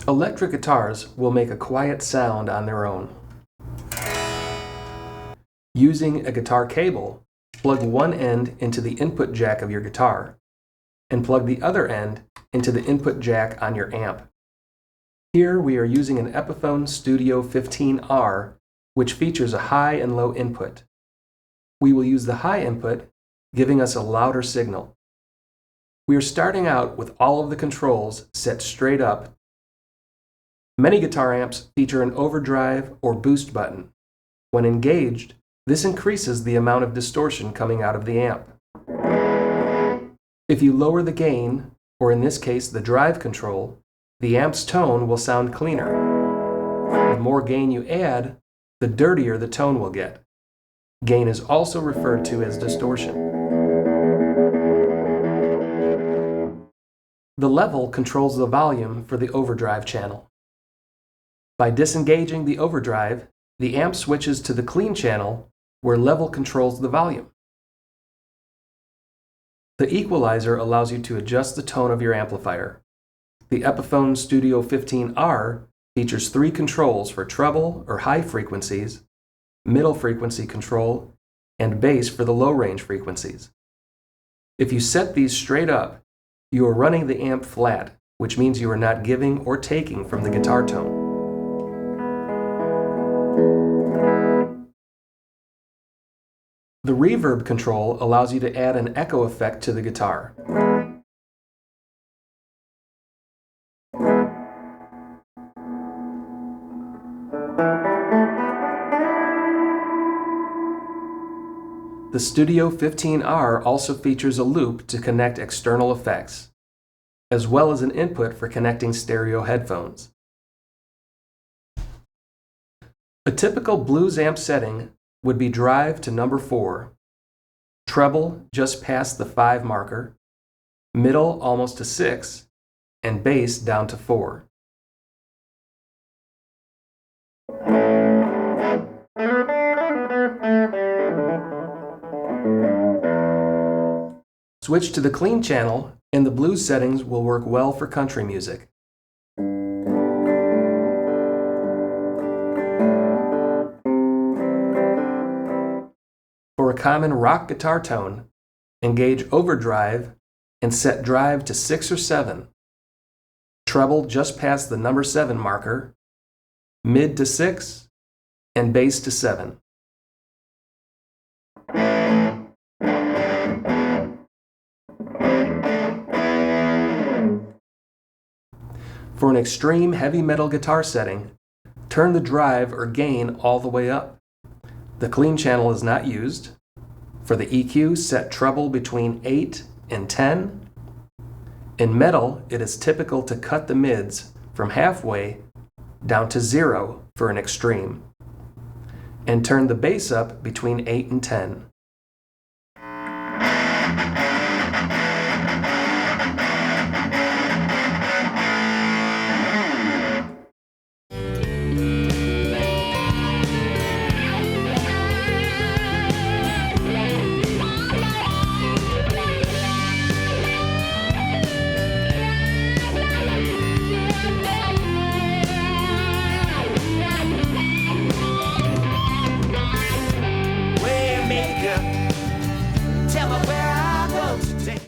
Electric guitars will make a quiet sound on their own. Using a guitar cable, plug one end into the input jack of your guitar and plug the other end into the input jack on your amp. Here we are using an Epiphone Studio 15R, which features a high and low input. We will use the high input, giving us a louder signal. We are starting out with all of the controls set straight up. Many guitar amps feature an overdrive or boost button. When engaged, this increases the amount of distortion coming out of the amp. If you lower the gain, or in this case the drive control, the amp's tone will sound cleaner. The more gain you add, the dirtier the tone will get. Gain is also referred to as distortion. The level controls the volume for the overdrive channel. By disengaging the overdrive, the amp switches to the clean channel where level controls the volume. The equalizer allows you to adjust the tone of your amplifier. The Epiphone Studio 15R features 3 controls for treble or high frequencies, middle frequency control, and bass for the low range frequencies. If you set these straight up, you are running the amp flat, which means you are not giving or taking from the guitar tone. The reverb control allows you to add an echo effect to the guitar. The Studio 15R also features a loop to connect external effects, as well as an input for connecting stereo headphones. A typical blues amp setting would be drive to number 4, treble just past the 5 marker, middle almost to 6, and bass down to 4. Switch to the clean channel, and the blues settings will work well for country music. For a common rock guitar tone, engage overdrive and set drive to 6 or 7, treble just past the number 7 marker, mid to 6, and bass to 7. For an extreme heavy metal guitar setting, turn the drive or gain all the way up. The clean channel is not used. For the EQ, set treble between 8 and 10. In metal, it is typical to cut the mids from halfway down to 0 for an extreme, and turn the bass up between 8 and 10. Tell me where